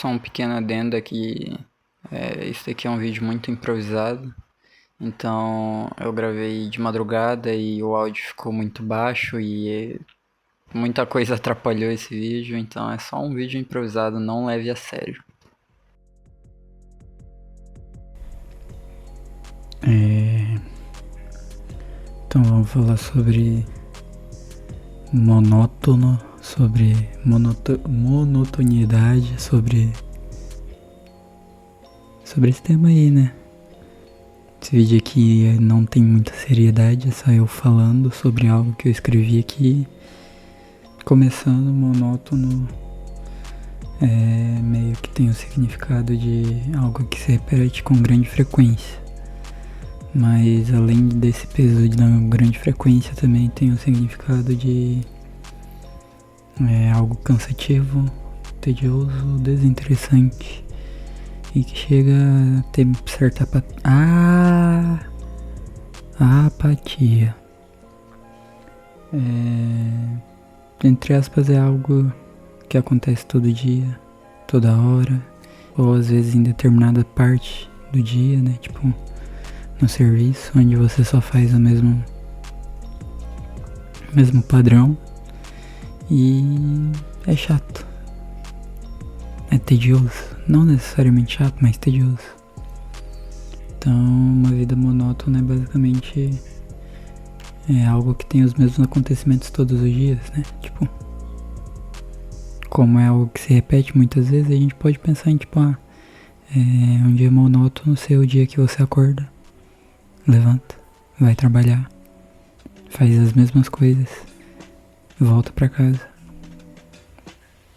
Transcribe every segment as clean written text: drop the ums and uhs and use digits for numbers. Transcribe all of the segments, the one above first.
só um pequeno adendo aqui. Isso aqui é um vídeo muito improvisado. Então eu gravei de madrugada e o áudio ficou muito baixo e muita coisa atrapalhou esse vídeo. Então é só um vídeo improvisado, não leve a sério. Então vamos falar sobre monótono, sobre monotonidade, sobre esse tema aí, né? Esse vídeo aqui não tem muita seriedade, é só eu falando sobre algo que eu escrevi aqui. Começando, monótono meio que tem o significado de algo que se repete com grande frequência. Mas além desse peso de grande frequência, também tem o significado de algo cansativo, tedioso, desinteressante e que chega a ter certa apatia. Entre aspas, é algo que acontece todo dia, toda hora, ou às vezes em determinada parte do dia, né? Tipo, no serviço, onde você só faz o mesmo padrão e é chato, é tedioso, não necessariamente chato, mas tedioso. Então, uma vida monótona é basicamente algo que tem os mesmos acontecimentos todos os dias, né? Tipo, como é algo que se repete muitas vezes, a gente pode pensar em tipo, um dia monótono ser o dia que você acorda, levanta, vai trabalhar, faz as mesmas coisas, volta pra casa,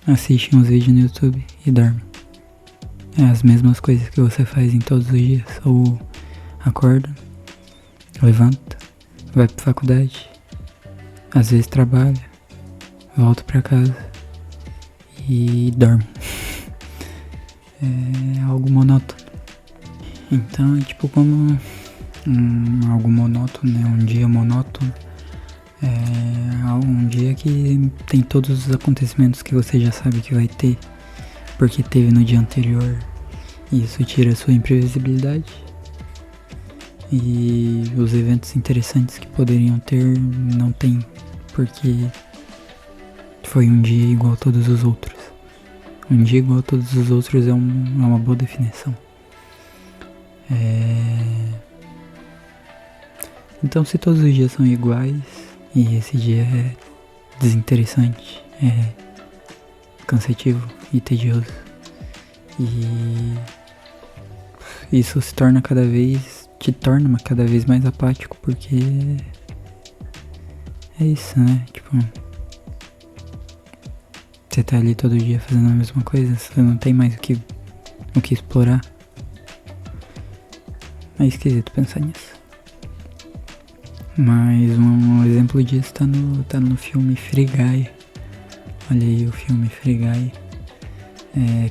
assiste uns vídeos no YouTube e dorme. É as mesmas coisas que você faz em todos os dias. Ou acorda, levanta, vai pra faculdade, às vezes trabalha, volta pra casa e dorme. É algo monótono. Então é tipo como algo monótono, né? Um dia monótono. Um dia que tem todos os acontecimentos que você já sabe que vai ter, porque teve no dia anterior. E isso tira a sua imprevisibilidade. E os eventos interessantes que poderiam ter, não tem, porque foi um dia igual a todos os outros. Um dia igual a todos os outros é uma boa definição. Então, se todos os dias são iguais e esse dia é desinteressante, é cansativo e tedioso, e isso te torna cada vez mais apático, porque é isso, né? Tipo, você tá ali todo dia fazendo a mesma coisa, você não tem mais o que explorar. É esquisito pensar nisso. Mas um exemplo disso tá no filme Free Guy. Olha aí o filme Free Guy.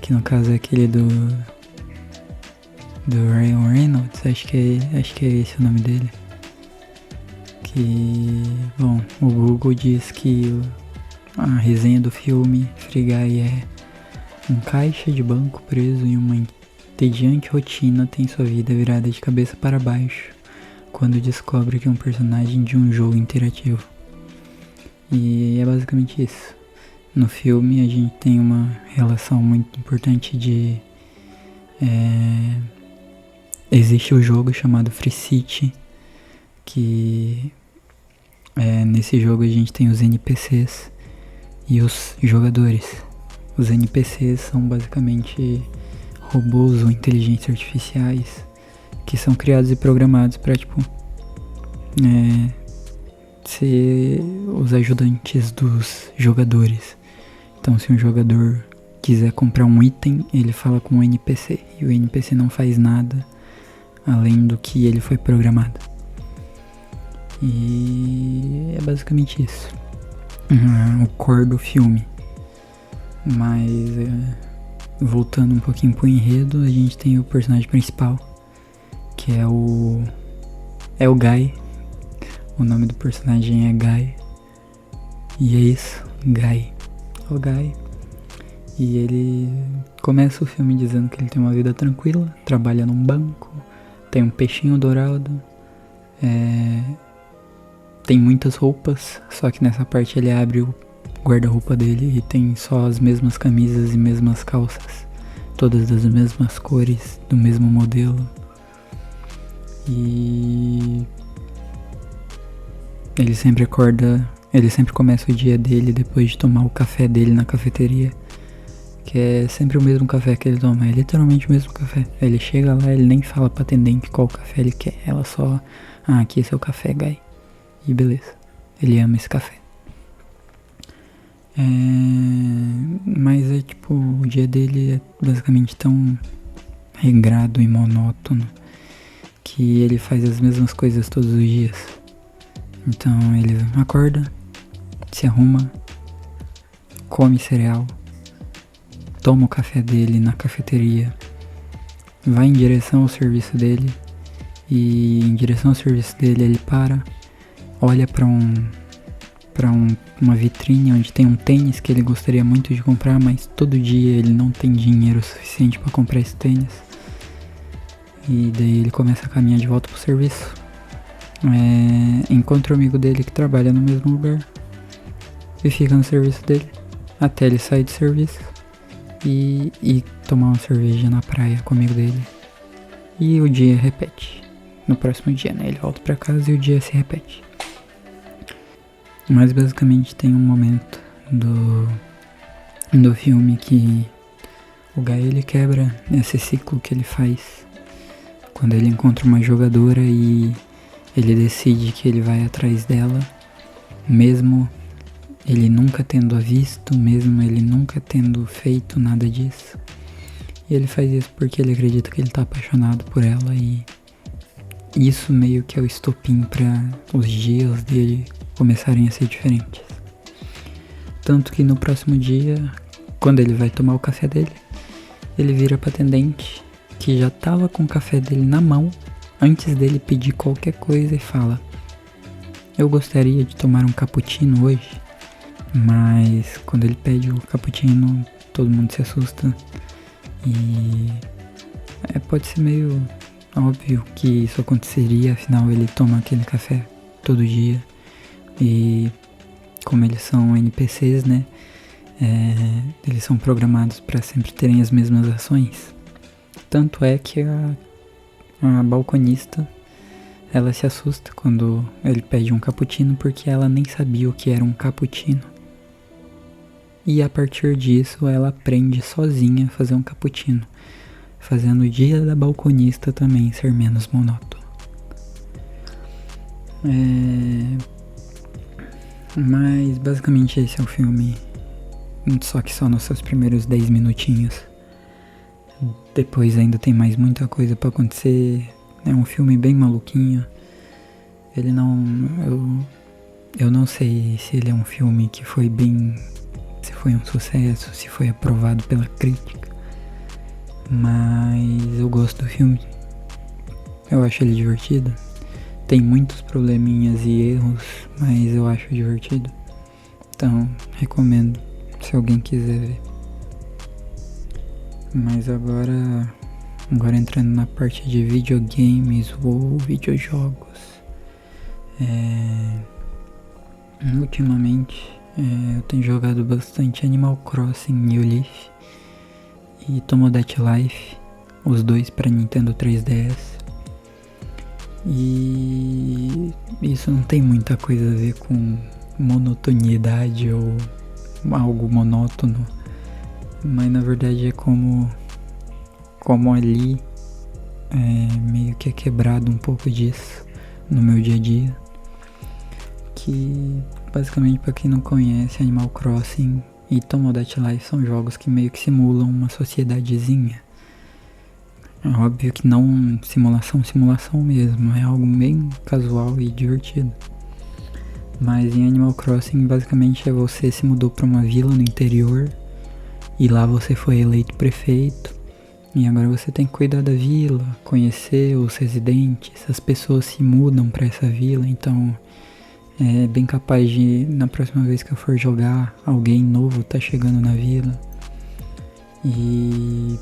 Que no caso é aquele do Ryan Reynolds, acho que é esse o nome dele. Que, bom, o Google diz que a resenha do filme Free Guy é: um caixa de banco preso em uma entediante rotina tem sua vida virada de cabeça para baixo quando descobre que é um personagem de um jogo interativo. E é basicamente isso. No filme a gente tem uma relação muito importante de... existe o jogo chamado Free City, que nesse jogo a gente tem os NPCs e os jogadores. Os NPCs são basicamente robôs ou inteligências artificiais que são criados e programados para ser os ajudantes dos jogadores. Então, se um jogador quiser comprar um item, ele fala com o NPC, e o NPC não faz nada além do que ele foi programado. E é basicamente isso, o core do filme. Mas voltando um pouquinho pro enredo, a gente tem o personagem principal, que é o Guy. O nome do personagem é Guy. E é isso, Guy. O Guy. E ele Começa o filme dizendo que ele tem uma vida tranquila, trabalha num banco, tem um peixinho dourado, tem muitas roupas, só que nessa parte ele abre o guarda-roupa dele e tem só as mesmas camisas e mesmas calças, todas das mesmas cores, do mesmo modelo. E ele sempre começa o dia dele depois de tomar o café dele na cafeteria, que é sempre o mesmo café que ele toma, é literalmente o mesmo café. Ele chega lá, ele nem fala pra atendente qual café ele quer, ela só, aqui é seu café, guy. E beleza, ele ama esse café. Mas é tipo, o dia dele é basicamente tão regrado e monótono que ele faz as mesmas coisas todos os dias. Então ele acorda, se arruma, come cereal, toma o café dele na cafeteria, vai em direção ao serviço dele e em direção ao serviço dele ele para, olha pra uma vitrine onde tem um tênis que ele gostaria muito de comprar, mas todo dia ele não tem dinheiro suficiente para comprar esse tênis. E daí ele começa a caminhar de volta pro serviço. Encontra o amigo dele que trabalha no mesmo lugar e fica no serviço dele até ele sair de serviço e tomar uma cerveja na praia com o amigo dele. E o dia repete. No próximo dia, né? Ele volta pra casa e o dia se repete. Mas basicamente tem um momento do filme que o Guy ele quebra esse ciclo que ele faz quando ele encontra uma jogadora e ele decide que ele vai atrás dela, mesmo ele nunca tendo a visto, mesmo ele nunca tendo feito nada disso. E ele faz isso porque ele acredita que ele tá apaixonado por ela e isso meio que é o estopim para os dias dele começarem a ser diferentes. Tanto que no próximo dia, quando ele vai tomar o café dele, ele vira pra atendente que já tava com o café dele na mão antes dele pedir qualquer coisa e fala: eu gostaria de tomar um cappuccino hoje. Mas quando ele pede o cappuccino, todo mundo se assusta e pode ser meio óbvio que isso aconteceria, afinal ele toma aquele café todo dia. E como eles são NPCs, né, eles são programados para sempre terem as mesmas ações. Tanto é que a balconista, ela se assusta quando ele pede um cappuccino porque ela nem sabia o que era um cappuccino. E a partir disso ela aprende sozinha a fazer um cappuccino, fazendo o dia da balconista também ser menos monótono. Mas basicamente esse é o filme, só que só nos seus primeiros 10 minutinhos. Depois ainda tem mais muita coisa pra acontecer. É um filme bem maluquinho. Ele não... Eu não sei se ele é um filme que foi bem... se foi um sucesso, se foi aprovado pela crítica. Mas eu gosto do filme. Eu acho ele divertido. Tem muitos probleminhas e erros, mas eu acho divertido. Então, recomendo, se alguém quiser ver. Mas agora entrando na parte de videogames ou videojogos. Ultimamente, eu tenho jogado bastante Animal Crossing New Leaf e Tomodachi Life, os dois para Nintendo 3DS. E isso não tem muita coisa a ver com monotonidade ou algo monótono, mas na verdade é como ali meio que é quebrado um pouco disso no meu dia a dia. Que basicamente, para quem não conhece, Animal Crossing e Tomodachi Life são jogos que meio que simulam uma sociedadezinha. É óbvio que não simulação mesmo, é algo bem casual e divertido. Mas em Animal Crossing basicamente você se mudou para uma vila no interior e lá você foi eleito prefeito e agora você tem que cuidar da vila, conhecer os residentes, as pessoas se mudam para essa vila, então é bem capaz de na próxima vez que eu for jogar alguém novo tá chegando na vila. E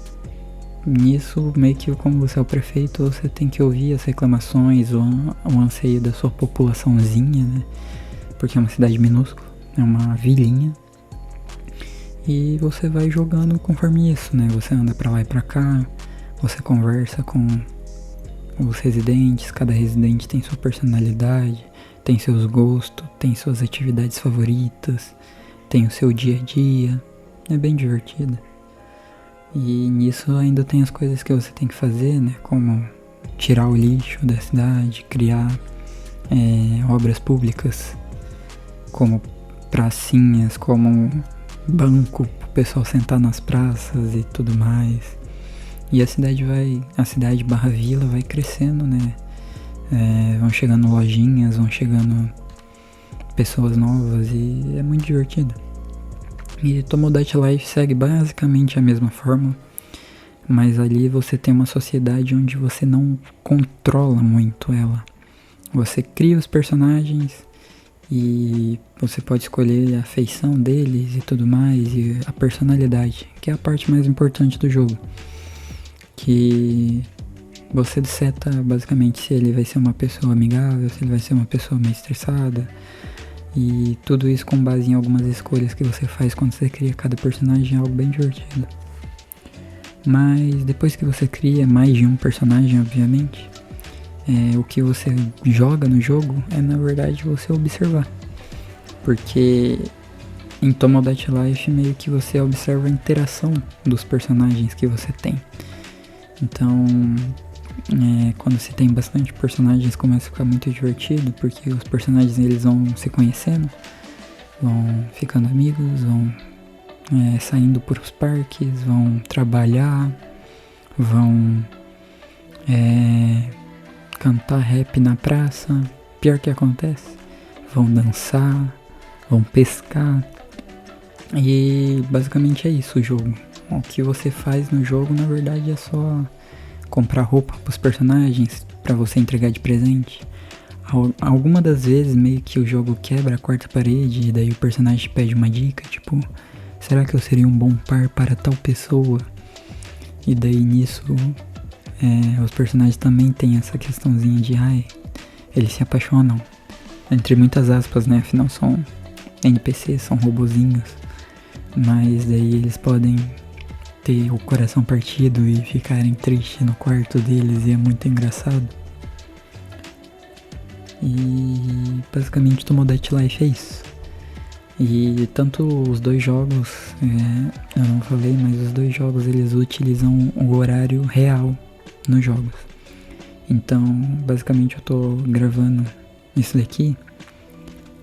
nisso, meio que como você é o prefeito, você tem que ouvir as reclamações, o anseio da sua populaçãozinha, né? Porque é uma cidade minúscula, é uma vilinha. E você vai jogando conforme isso, né? Você anda pra lá e pra cá, você conversa com os residentes, cada residente tem sua personalidade, tem seus gostos, tem suas atividades favoritas, tem o seu dia a dia. É bem divertido. E nisso ainda tem as coisas que você tem que fazer, né? Como tirar o lixo da cidade, criar obras públicas, como pracinhas, como banco pro pessoal sentar nas praças e tudo mais. E a cidade barra vila vai crescendo, né? Vão chegando lojinhas, vão chegando pessoas novas e é muito divertido. E Tomodachi Life segue basicamente a mesma forma, mas ali você tem uma sociedade onde você não controla muito ela. Você cria os personagens e você pode escolher a feição deles e tudo mais, e a personalidade, que é a parte mais importante do jogo. Que você seta basicamente se ele vai ser uma pessoa amigável, se ele vai ser uma pessoa meio estressada. E tudo isso com base em algumas escolhas que você faz quando você cria cada personagem, é algo bem divertido. Mas depois que você cria mais de um personagem, obviamente, o que você joga no jogo é na verdade você observar. Porque em Tomodachi Life meio que você observa a interação dos personagens que você tem. Então, quando você tem bastante personagens, começa a ficar muito divertido, porque os personagens eles vão se conhecendo, vão ficando amigos, vão saindo por os parques, vão trabalhar, vão cantar rap na praça, pior que acontece, vão dançar, vão pescar, e basicamente é isso o jogo. O que você faz no jogo, na verdade, é só comprar roupa pros personagens pra você entregar de presente. Alguma das vezes meio que o jogo quebra a quarta parede e daí o personagem te pede uma dica, tipo, será que eu seria um bom par para tal pessoa? E daí nisso os personagens também tem essa questãozinha de eles se apaixonam, entre muitas aspas, né? Afinal são NPCs, são robozinhos, mas daí eles podem ter o coração partido e ficarem tristes no quarto deles, e é muito engraçado. E basicamente Tomodachi Life é isso. E tanto os dois jogos, eu não falei, mas os dois jogos eles utilizam o horário real nos jogos. Então basicamente eu tô gravando isso daqui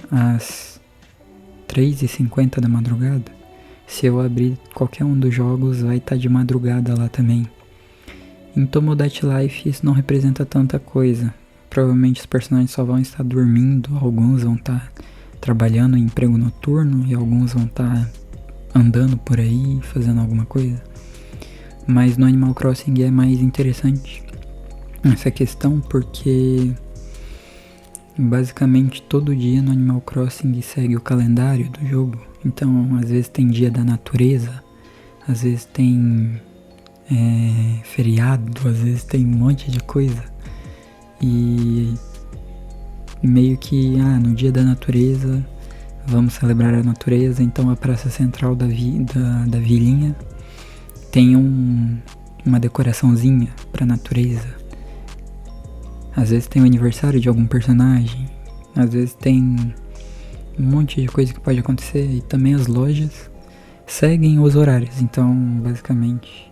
às 3h50 da madrugada. Se eu abrir qualquer um dos jogos, vai estar de madrugada lá também. Em Tomodachi Life isso não representa tanta coisa. Provavelmente os personagens só vão estar dormindo, alguns vão estar trabalhando em emprego noturno e alguns vão estar andando por aí, fazendo alguma coisa. Mas no Animal Crossing é mais interessante essa questão, porque basicamente todo dia no Animal Crossing segue o calendário do jogo. Então, às vezes tem dia da natureza, às vezes tem feriado, às vezes tem um monte de coisa. E meio que, no dia da natureza, vamos celebrar a natureza, então a praça central da vilinha tem uma decoraçãozinha pra natureza. Às vezes tem o aniversário de algum personagem, às vezes tem um monte de coisa que pode acontecer, e também as lojas seguem os horários. Então basicamente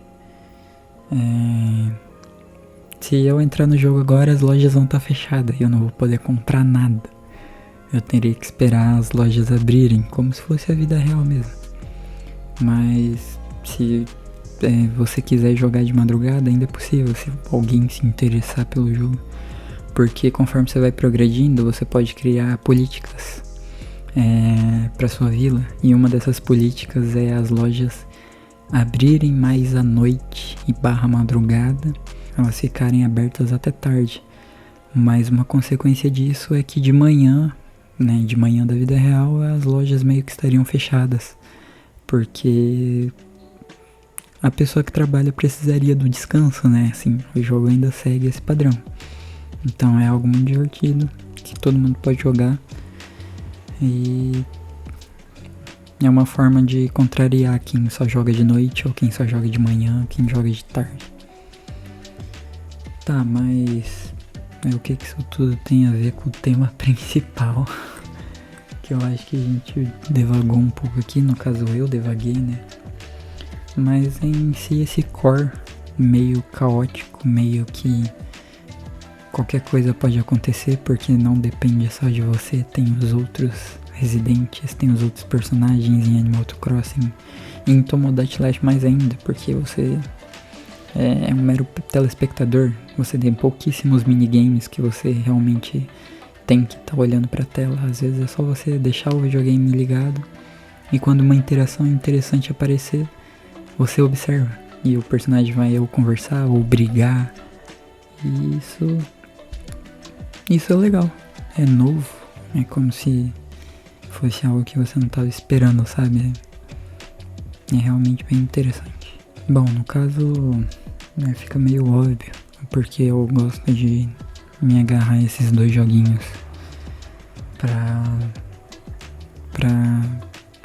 se eu entrar no jogo agora, as lojas vão estar fechadas e eu não vou poder comprar nada. Eu teria que esperar as lojas abrirem, como se fosse a vida real mesmo. Mas se você quiser jogar de madrugada, ainda é possível, se alguém se interessar pelo jogo, porque conforme você vai progredindo, você pode criar políticas para sua vila, e uma dessas políticas é as lojas abrirem mais à noite e barra madrugada, elas ficarem abertas até tarde. Mas uma consequência disso é que de manhã, né, de manhã da vida real, as lojas meio que estariam fechadas, porque a pessoa que trabalha precisaria do descanso, né? Assim, o jogo ainda segue esse padrão. Então é algo muito divertido, que todo mundo pode jogar. E é uma forma de contrariar quem só joga de noite, ou quem só joga de manhã, quem joga de tarde. Tá, mas o que isso tudo tem a ver com o tema principal? Que eu acho que a gente devagou um pouco aqui, no caso eu devaguei, né? Mas em si esse core meio caótico, meio que qualquer coisa pode acontecer, porque não depende só de você, tem os outros residentes, tem os outros personagens em Animal Crossing, e em Tomodachi Life mais ainda, porque você é um mero telespectador, você tem pouquíssimos minigames que você realmente tem que estar olhando pra tela. Às vezes é só você deixar o videogame ligado e quando uma interação interessante aparecer, você observa e o personagem vai ou conversar ou brigar. E isso é legal, é novo, é como se fosse algo que você não estava esperando, sabe? É realmente bem interessante. Bom, no caso, fica meio óbvio, porque eu gosto de me agarrar a esses dois joguinhos pra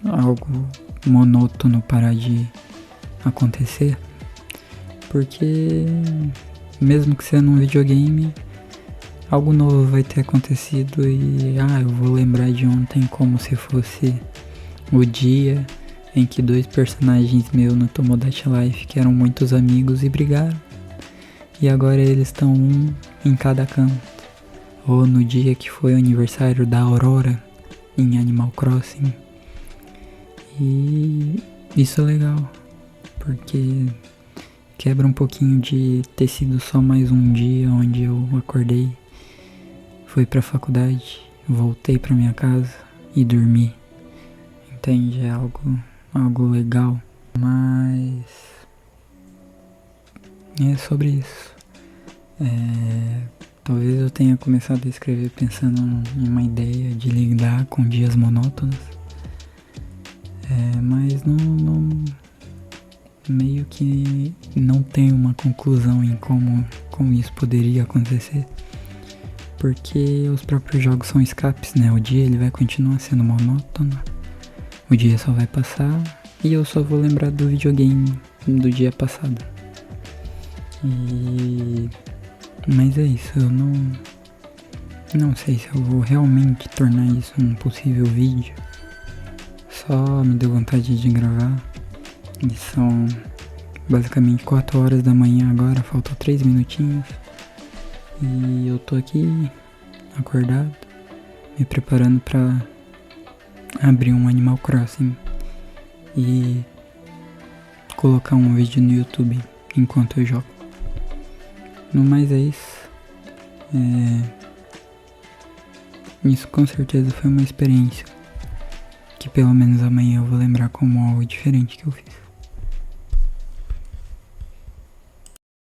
algo monótono parar de acontecer, porque mesmo que seja num videogame, algo novo vai ter acontecido e eu vou lembrar de ontem como se fosse o dia em que dois personagens meus no Tomodachi Life, que eram muitos amigos, e brigaram, e agora eles estão um em cada canto. Ou no dia que foi o aniversário da Aurora em Animal Crossing. E isso é legal, porque quebra um pouquinho de ter sido só mais um dia onde eu acordei, fui pra faculdade, voltei pra minha casa e dormi. Entende? É algo legal. Mas é sobre isso. Talvez eu tenha começado a escrever pensando em uma ideia de lidar com dias monótonos. Mas não meio que não tem uma conclusão em como isso poderia acontecer. Porque os próprios jogos são escapes, né? O dia ele vai continuar sendo monótono. O dia só vai passar e eu só vou lembrar do videogame do dia passado. Mas é isso, eu não sei se eu vou realmente tornar isso um possível vídeo. Só me deu vontade de gravar. E são basicamente 4 horas da manhã agora, faltam 3 minutinhos. E eu tô aqui acordado, me preparando pra abrir um Animal Crossing e colocar um vídeo no YouTube enquanto eu jogo. No mais é isso. Isso com certeza foi uma experiência que pelo menos amanhã eu vou lembrar como algo diferente que eu fiz.